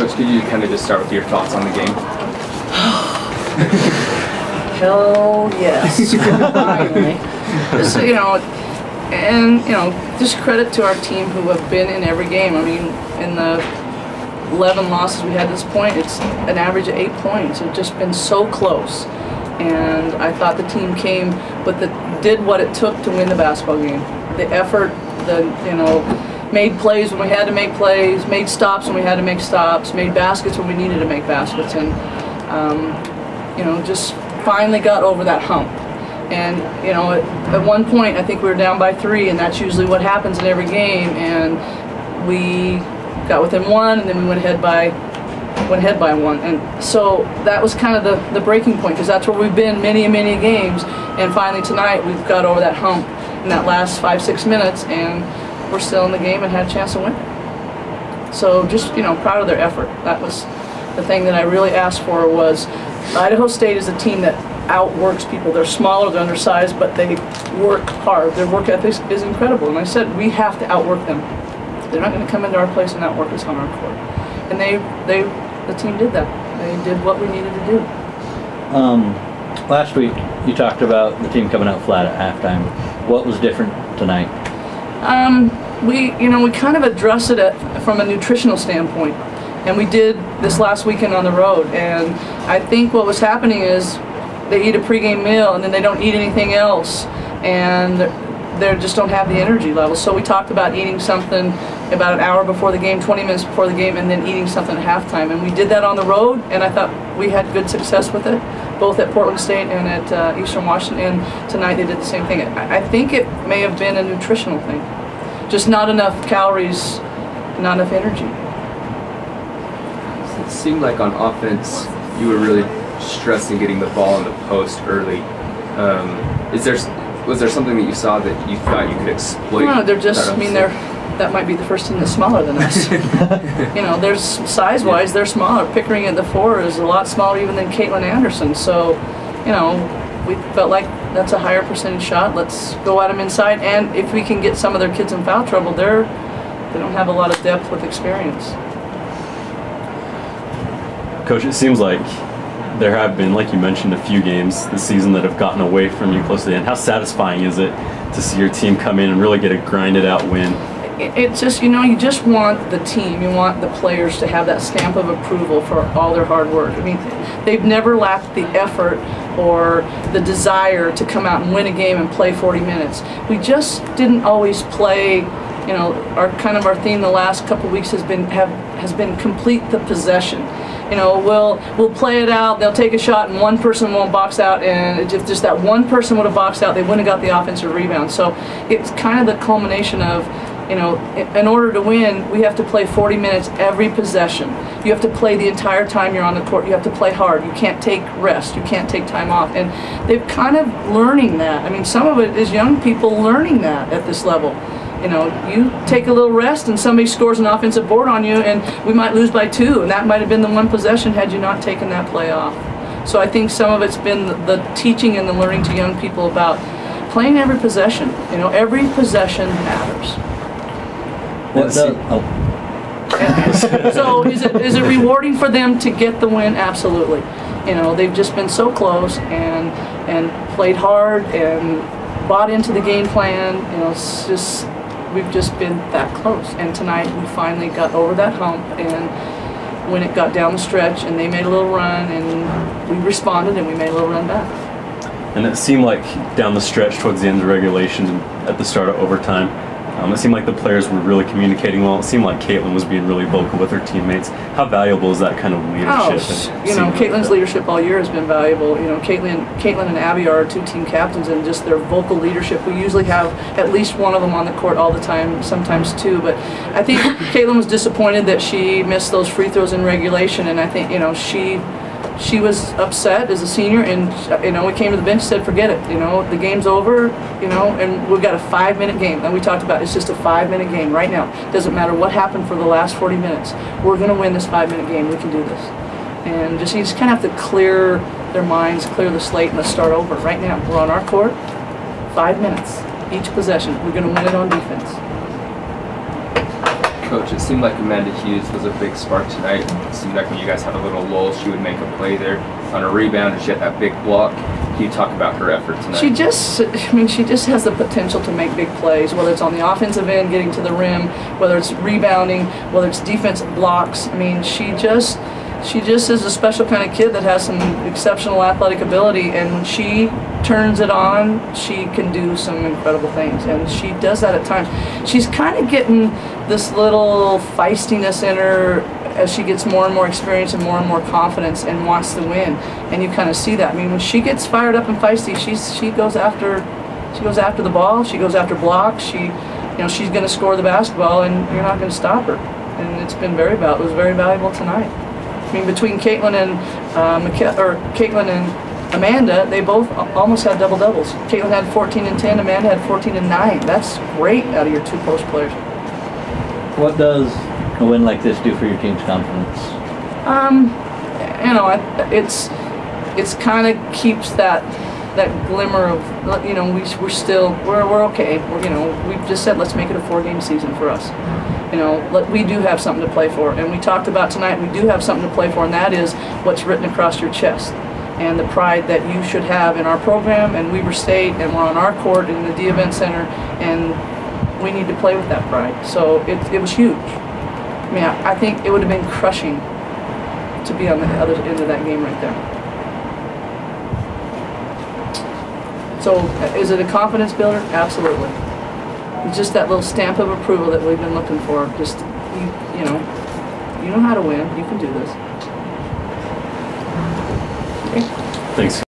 Coach, could you kind of just start with your thoughts on the game? Hell yes. Finally. Just, just credit to our team who have been in every game. I mean, in the 11 losses we had at this point, it's an average of 8 points. It's just been so close. And I thought the team came did what it took to win the basketball game. The effort, made plays when we had to make plays, made stops when we had to make stops, made baskets when we needed to make baskets, and just finally got over that hump. And at one point I think we were down by 3, and that's usually what happens in every game. And we got within 1, and then we went ahead by 1, and so that was kind of the breaking point, because that's where we've been many games. And finally tonight we've got over that hump in that last 5-6 minutes, and we're still in the game and had a chance to win. So just proud of their effort. That was the thing that I really asked for. Was Idaho State is a team that outworks people. They're smaller, they're undersized, but they work hard. Their work ethic is incredible, and I said we have to outwork them. They're not going to come into our place and outwork us on our court. And the team did that. They did what we needed to do. Last week you talked about the team coming out flat at halftime. What was different tonight? We kind of addressed it from a nutritional standpoint, and we did this last weekend on the road. And I think what was happening is they eat a pregame meal and then they don't eat anything else, and they just don't have the energy level. So we talked about eating something about an hour before the game, 20 minutes before the game, and then eating something at halftime. And we did that on the road, and I thought we had good success with it, both at Portland State and at Eastern Washington. And tonight they did the same thing. I think it may have been a nutritional thing. Just not enough calories, not enough energy. It seemed like on offense you were really stressing getting the ball in the post early. Was there something that you saw that you thought you could exploit? No, they're just, that might be the first team that's smaller than us. There's size-wise, they're smaller. Pickering at the 4 is a lot smaller even than Caitlin Anderson. So, we felt like that's a higher percentage shot. Let's go at them inside, and if we can get some of their kids in foul trouble, they don't have a lot of depth with experience. Coach, it seems like there have been, like you mentioned, a few games this season that have gotten away from you close to the end. How satisfying is it to see your team come in and really get a grinded out win? It's just, you just want the team, you want the players to have that stamp of approval for all their hard work. I mean, they've never lacked the effort or the desire to come out and win a game and play 40 minutes. We just didn't always play. Our theme the last couple of weeks has been complete the possession. We'll play it out, they'll take a shot and one person won't box out, and if just that one person would have boxed out, they wouldn't have got the offensive rebound. So it's kind of the culmination of, in order to win, we have to play 40 minutes every possession. You have to play the entire time you're on the court. You have to play hard. You can't take rest. You can't take time off. And they've kind of learning that. I mean, some of it is young people learning that at this level. You take a little rest and somebody scores an offensive board on you, and we might lose by 2, and that might have been the one possession had you not taken that play off. So I think some of it's been the teaching and the learning to young people about playing every possession. Every possession matters. So is it rewarding for them to get the win? Absolutely. They've just been so close and played hard and bought into the game plan. We've just been that close. And tonight we finally got over that hump, and when it got down the stretch and they made a little run and we responded and we made a little run back. And it seemed like down the stretch towards the end of regulation and at the start of overtime, it seemed like the players were really communicating well. It seemed like Caitlin was being really vocal with her teammates. How valuable is that kind of leadership? Caitlin's leadership all year has been valuable. Caitlin and Abby are our 2 team captains, and just their vocal leadership. We usually have at least one of them on the court all the time, sometimes 2. But I think Caitlin was disappointed that she missed those free throws in regulation, and I think she was upset as a senior, and we came to the bench and said, forget it, the game's over, and we've got a 5-minute game. And we talked about it's just a 5-minute game right now. Doesn't matter what happened for the last 40 minutes. We're going to win this 5-minute game. We can do this. And you just kind of have to clear their minds, clear the slate, and let's start over right now. We're on our court, 5 minutes each possession. We're going to win it on defense. Coach, it seemed like Amanda Hughes was a big spark tonight. It seemed like when you guys had a little lull, she would make a play there on a rebound, and she had that big block. Can you talk about her effort tonight? She just has the potential to make big plays, whether it's on the offensive end, getting to the rim, whether it's rebounding, whether it's defensive blocks. I mean, she just is a special kind of kid that has some exceptional athletic ability, and when she turns it on, she can do some incredible things, and she does that at times. She's kind of getting this little feistiness in her as she gets more and more experience and more confidence and wants to win, and you kind of see that. I mean, when she gets fired up and feisty, she goes after the ball, she goes after blocks, she's going to score the basketball, and you're not going to stop her. And it was very valuable tonight. I mean, between Caitlin and Amanda, they both almost had double doubles. Caitlin had 14 and 10, Amanda had 14 and 9. That's great out of your two post players. What does a win like this do for your team's confidence? It's kind of keeps that glimmer of, we're okay. We've just said let's make it a 4-game season for us. We do have something to play for, and we talked about tonight. We do have something to play for, and that is what's written across your chest, and the pride that you should have in our program and Weber State, and we're on our court in the Dee Events Center, and we need to play with that pride. So it was huge. I mean, I think it would have been crushing to be on the other end of that game right there. So is it a confidence builder? Absolutely. It's just that little stamp of approval that we've been looking for. Just, you know how to win. You can do this. Okay. Thanks.